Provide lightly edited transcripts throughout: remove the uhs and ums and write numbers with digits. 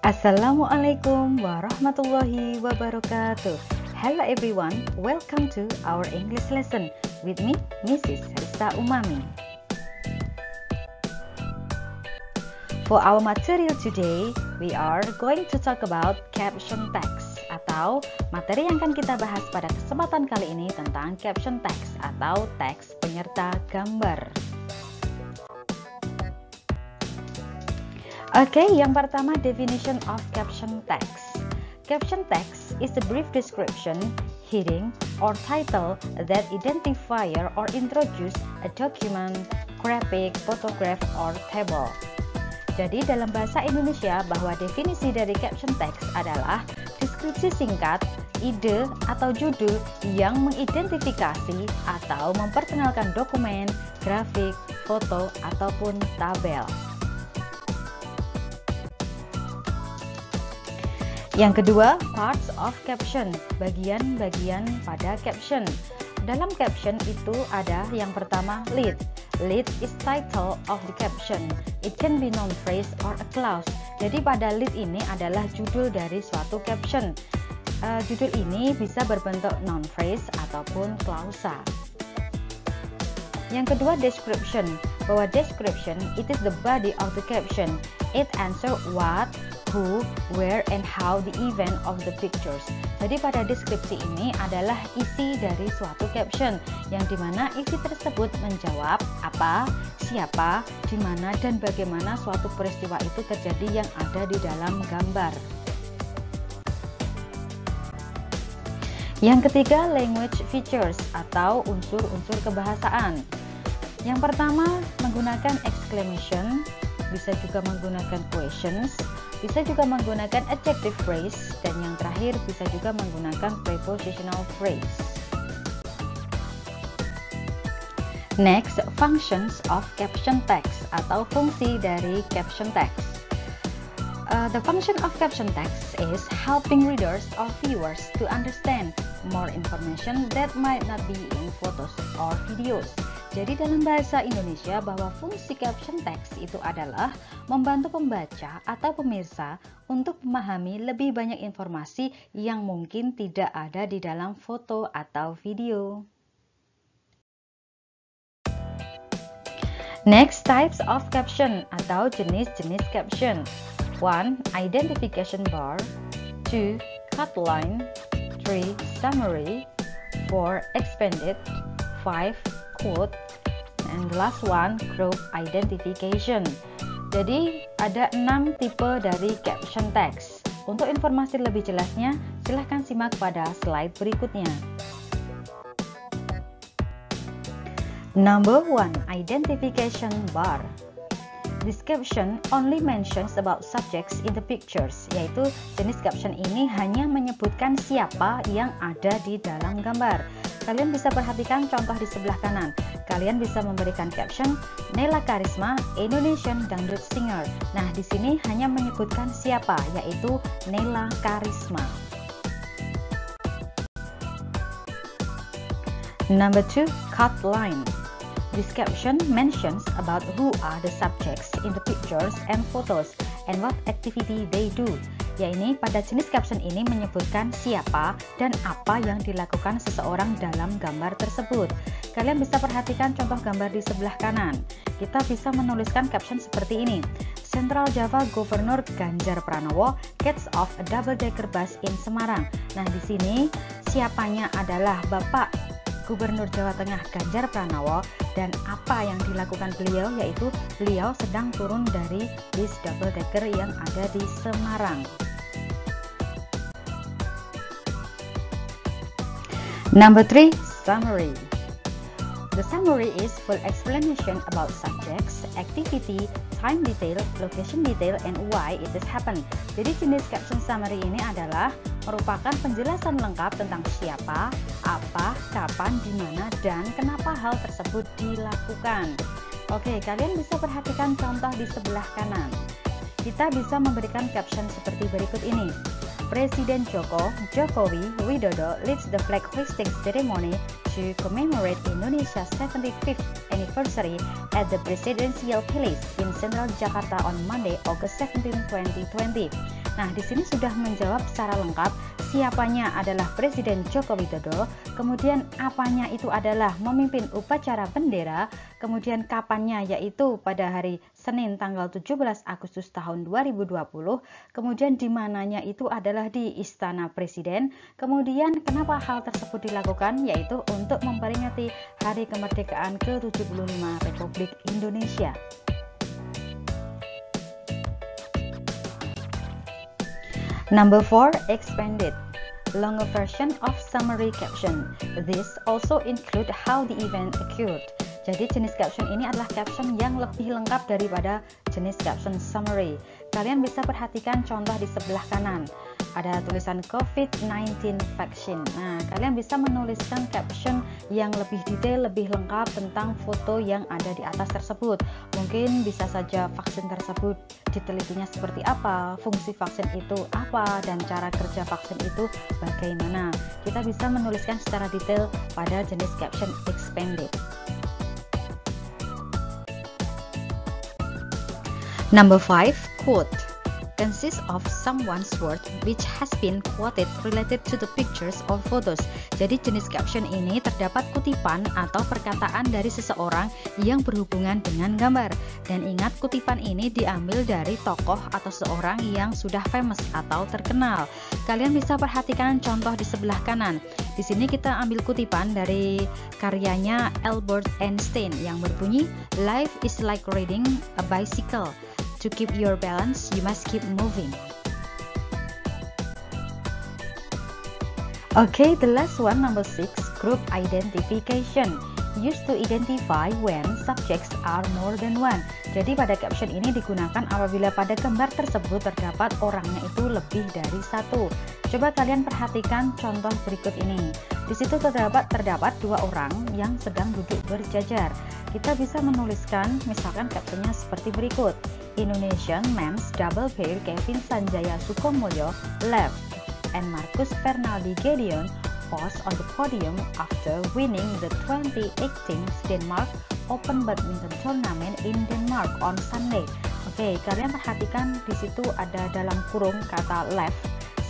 Assalamualaikum warahmatullahi wabarakatuh. Hello everyone, welcome to our English lesson with me, Mrs. Rista Umami. For our material today, we are going to talk about caption text atau materi yang akan kita bahas pada kesempatan kali ini tentang caption text atau teks penyerta gambar. Oke, yang pertama definition of caption text. Caption text is a brief description, heading, or title that identifier or introduce a document, graphic, photograph, or table. Jadi dalam bahasa Indonesia bahwa definisi dari caption text adalah deskripsi singkat, ide atau judul yang mengidentifikasi atau memperkenalkan dokumen, grafik, foto, ataupun tabel. Yang kedua, parts of caption, bagian-bagian pada caption. Dalam caption itu ada yang pertama lead. Lead is title of the caption. It can be noun phrase or a clause. Jadi pada lead ini adalah judul dari suatu caption. Judul ini bisa berbentuk noun phrase ataupun klausa. Yang kedua, description. Bahwa description, it is the body of the caption. It answer what, who, where, and how the event of the pictures. Jadi pada deskripsi ini adalah isi dari suatu caption, yang dimana isi tersebut menjawab apa, siapa, dimana, dan bagaimana suatu peristiwa itu terjadi yang ada di dalam gambar. Yang ketiga, language features atau unsur-unsur kebahasaan. Yang pertama, menggunakan exclamation, bisa juga menggunakan questions, bisa juga menggunakan adjective phrase, dan yang terakhir bisa juga menggunakan prepositional phrase. Next, functions of caption text atau fungsi dari caption text. The function of caption text is helping readers or viewers to understand more information that might not be in photos or videos. Jadi dalam bahasa Indonesia bahwa fungsi caption text itu adalah membantu pembaca atau pemirsa untuk memahami lebih banyak informasi yang mungkin tidak ada di dalam foto atau video. Next, types of caption atau jenis-jenis caption. 1. Identification bar. 2. Cut line. 3. Summary. 4. Expanded. 5. Quote, and the last one, group identification. Jadi ada 6 tipe dari caption text. Untuk informasi lebih jelasnya, silahkan simak pada slide berikutnya. Number 1, identification bar. This caption only mentions about subjects in the pictures, yaitu jenis caption ini hanya menyebutkan siapa yang ada di dalam gambar. Kalian bisa perhatikan contoh di sebelah kanan. Kalian bisa memberikan caption Nela Karisma, Indonesian Dangdut Singer. Nah, di sini hanya menyebutkan siapa, yaitu Nela Karisma. Number 2, cut line. This caption mentions about who are the subjects in the pictures and photos and what activity they do. Ya, ini pada jenis caption ini menyebutkan siapa dan apa yang dilakukan seseorang dalam gambar tersebut. Kalian bisa perhatikan contoh gambar di sebelah kanan. Kita bisa menuliskan caption seperti ini. Central Java Gubernur Ganjar Pranowo gets off a double-decker bus in Semarang. Nah, di sini siapanya adalah Bapak Gubernur Jawa Tengah Ganjar Pranowo, dan apa yang dilakukan beliau yaitu beliau sedang turun dari bis double decker yang ada di Semarang. Number 3, summary. The summary is full explanation about subjects, activity, time detail, location detail, and why it has happened. Jadi jenis caption summary ini adalah merupakan penjelasan lengkap tentang siapa, apa, kapan, di mana, dan kenapa hal tersebut dilakukan. Oke, kalian bisa perhatikan contoh di sebelah kanan. Kita bisa memberikan caption seperti berikut ini. Presiden Jokowi Widodo leads the flag hoisting ceremony to commemorate Indonesia's 75th anniversary at the Presidential Palace in Central Jakarta on Monday, August 17, 2020. Nah, di sini sudah menjawab secara lengkap. Siapanya adalah Presiden Joko Widodo, kemudian apanya itu adalah memimpin upacara bendera, kemudian kapannya yaitu pada hari Senin tanggal 17 Agustus tahun 2020, kemudian di mananya itu adalah di Istana Presiden, kemudian kenapa hal tersebut dilakukan yaitu untuk memperingati Hari Kemerdekaan ke-75 Republik Indonesia. Number 4, expanded. Longer version of summary caption. This also include how the event occurred. Jadi jenis caption ini adalah caption yang lebih lengkap daripada jenis caption summary. Kalian bisa perhatikan contoh di sebelah kanan. Ada tulisan COVID-19 vaccine. Nah, kalian bisa menuliskan caption yang lebih detail, lebih lengkap tentang foto yang ada di atas tersebut. Mungkin bisa saja vaksin tersebut ditelitinya seperti apa, fungsi vaksin itu apa, dan cara kerja vaksin itu bagaimana. Kita bisa menuliskan secara detail pada jenis caption expanded. Number 5, quote. Consists of someone's word which has been quoted related to the pictures or photos. Jadi jenis caption ini terdapat kutipan atau perkataan dari seseorang yang berhubungan dengan gambar. Dan ingat, kutipan ini diambil dari tokoh atau seseorang yang sudah famous atau terkenal. Kalian bisa perhatikan contoh di sebelah kanan. Di sini kita ambil kutipan dari karyanya Albert Einstein yang berbunyi, "Life is like riding a bicycle. To keep your balance, you must keep moving." Okay, the last one, number 6, group identification. Used to identify when subjects are more than one. Jadi pada caption ini digunakan apabila pada gambar tersebut terdapat orangnya itu lebih dari satu. Coba kalian perhatikan contoh berikut ini. Di situ terdapat dua orang yang sedang duduk berjajar. Kita bisa menuliskan misalkan captionnya seperti berikut. Indonesian men's double pair Kevin Sanjaya Sukomulyo left and Marcus Fernaldi Gideon pose on the podium after winning the 2018 Denmark Open Badminton Tournament in Denmark on Sunday. Oke, kalian perhatikan di situ ada dalam kurung kata left,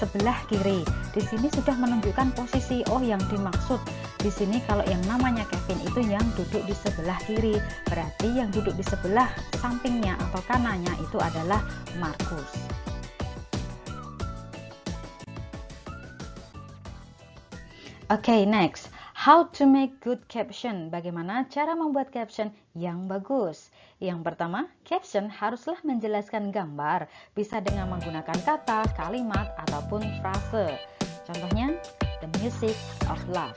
sebelah kiri. Di sini sudah menunjukkan posisi yang dimaksud. Di sini kalau yang namanya Kevin itu yang duduk di sebelah kiri, berarti yang duduk di sebelah sampingnya atau kanannya itu adalah Marcus. Okay, next, how to make good caption. Bagaimana cara membuat caption yang bagus? Yang pertama, caption haruslah menjelaskan gambar, bisa dengan menggunakan kata, kalimat, ataupun frase. Contohnya, the music of love.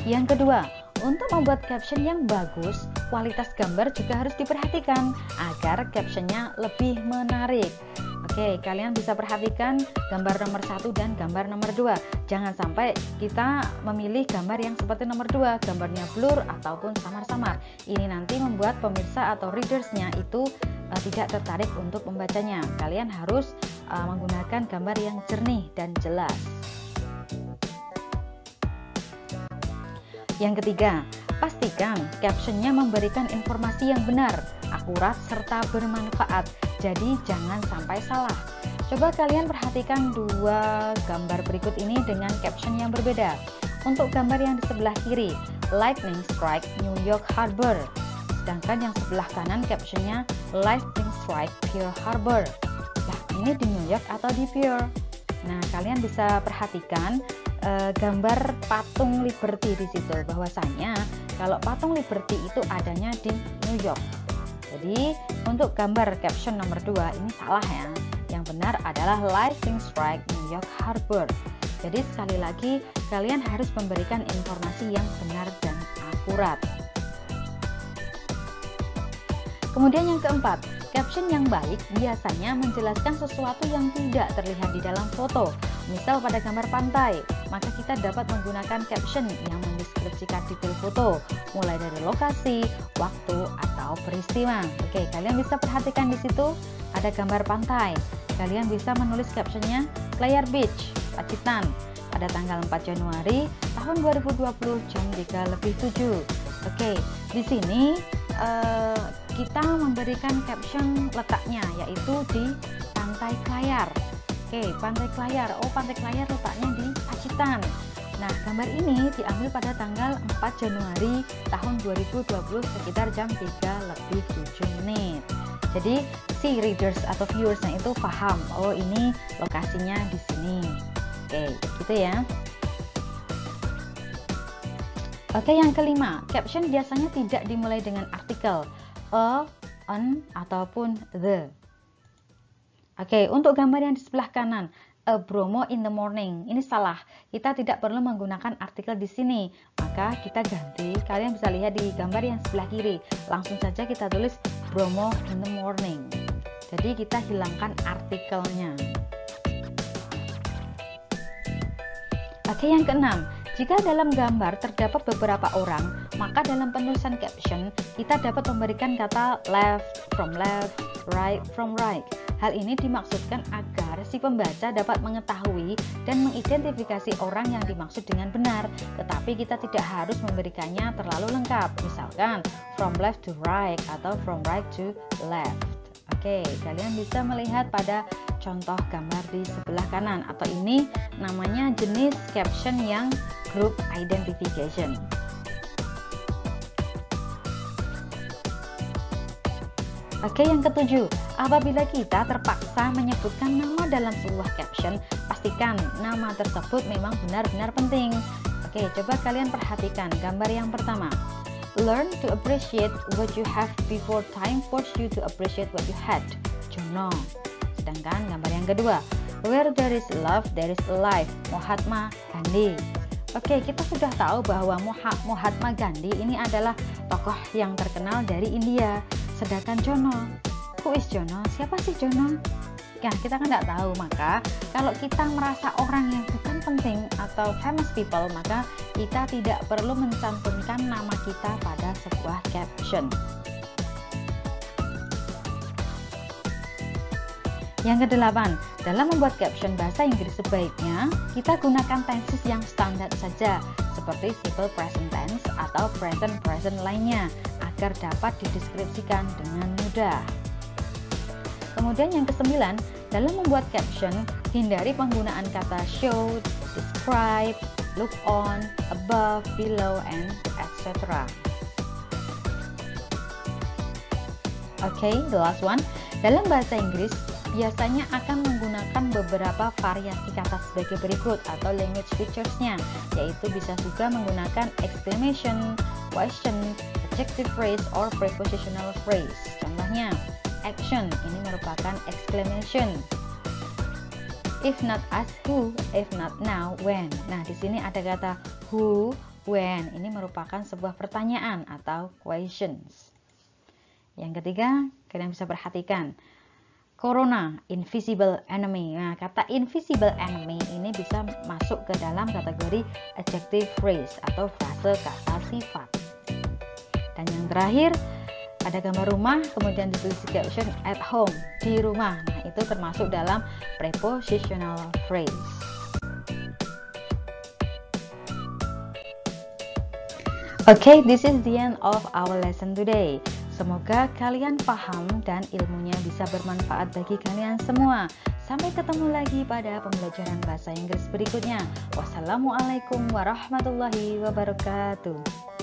Yang kedua, untuk membuat caption yang bagus, kualitas gambar juga harus diperhatikan agar captionnya lebih menarik. Oke, kalian bisa perhatikan gambar nomor 1 dan gambar nomor 2. Jangan sampai kita memilih gambar yang seperti nomor 2, gambarnya blur ataupun samar-samar. Ini nanti membuat pemirsa atau readersnya itu tidak tertarik untuk membacanya. Kalian harus menggunakan gambar yang jernih dan jelas. Yang ketiga, pastikan captionnya memberikan informasi yang benar, akurat, serta bermanfaat. Jadi jangan sampai salah. Coba kalian perhatikan dua gambar berikut ini dengan caption yang berbeda. Untuk gambar yang di sebelah kiri, Lightning Strike New York Harbor. Sedangkan yang sebelah kanan captionnya Lightning Strike Pearl Harbor. Nah, ini di New York atau di Pearl? Nah, kalian bisa perhatikan gambar patung Liberty di situ, bahwasanya kalau patung Liberty itu adanya di New York. Jadi untuk gambar caption nomor 2 ini salah ya. Yang benar adalah Lightning Strike New York Harbor. Jadi sekali lagi kalian harus memberikan informasi yang benar dan akurat. Kemudian yang keempat, caption yang baik biasanya menjelaskan sesuatu yang tidak terlihat di dalam foto. Misal pada gambar pantai, maka kita dapat menggunakan caption yang mendeskripsikan detail foto, mulai dari lokasi, waktu, atau peristiwa. Oke, kalian bisa perhatikan di situ ada gambar pantai. Kalian bisa menulis captionnya Layar Beach, Pacitan, pada tanggal 4 Januari tahun 2020 jam 3:07. Oke, di sini kita memberikan caption letaknya yaitu di Pantai Klayar. Oke, Pantai Klayar. Oh, Pantai Klayar letaknya di Pacitan. Nah, gambar ini diambil pada tanggal 4 Januari tahun 2020 sekitar jam 3:07. Jadi si readers atau viewersnya itu paham, oh ini lokasinya di sini. Oke, gitu ya. Oke, yang kelima, caption biasanya tidak dimulai dengan artikel a, an, ataupun the. Oke, untuk gambar yang di sebelah kanan, a Bromo in the morning. Ini salah. Kita tidak perlu menggunakan artikel di sini. Maka kita ganti. Kalian bisa lihat di gambar yang sebelah kiri. Langsung saja kita tulis Bromo in the morning. Jadi kita hilangkan artikelnya. Oke, yang keenam. Jika dalam gambar terdapat beberapa orang, maka dalam penulisan caption kita dapat memberikan kata left from left, right from right. Hal ini dimaksudkan agar si pembaca dapat mengetahui dan mengidentifikasi orang yang dimaksud dengan benar, tetapi kita tidak harus memberikannya terlalu lengkap. Misalkan from left to right atau from right to left. Oke, kalian bisa melihat pada contoh gambar di sebelah kanan, atau ini namanya jenis caption yang group identification. Oke, yang ketujuh, apabila kita terpaksa menyebutkan nama dalam sebuah caption, pastikan nama tersebut memang benar-benar penting. Oke, coba kalian perhatikan gambar yang pertama. Learn to appreciate what you have before time force you to appreciate what you had. Jono. Sedangkan gambar yang kedua, where there is love, there is life. Mahatma Gandhi. Oke, kita sudah tahu bahwa Mahatma Gandhi ini adalah tokoh yang terkenal dari India. Sedangkan Jono, who is Jono? Siapa sih Jono? Ya, kita kan nggak tahu. Maka kalau kita merasa orang yang bukan penting atau famous people, maka kita tidak perlu mencantumkan nama kita pada sebuah caption. Yang kedelapan, dalam membuat caption bahasa Inggris sebaiknya kita gunakan tenses yang standar saja, seperti simple present tense atau present lainnya, agar dapat dideskripsikan dengan mudah. Kemudian yang kesembilan, dalam membuat caption, hindari penggunaan kata show, describe, look on, above, below, and etc. Oke, the last one. Dalam bahasa Inggris, biasanya akan menggunakan beberapa variasi kata sebagai berikut atau language features-nya, yaitu bisa juga menggunakan exclamation, question, adjective phrase, or prepositional phrase. Contohnya, action ini merupakan exclamation. If not ask who, if not now when. Nah, di sini ada kata who, when. Ini merupakan sebuah pertanyaan atau questions. Yang ketiga, kalian bisa perhatikan Corona, invisible enemy. Nah, kata invisible enemy ini bisa masuk ke dalam kategori adjective phrase atau frase kata sifat. Dan yang terakhir, ada gambar rumah, kemudian ditulis caption at home, di rumah. Nah, itu termasuk dalam prepositional phrase. Okay, this is the end of our lesson today. Semoga kalian paham dan ilmunya bisa bermanfaat bagi kalian semua. Sampai ketemu lagi pada pembelajaran bahasa Inggris berikutnya. Wassalamualaikum warahmatullahi wabarakatuh.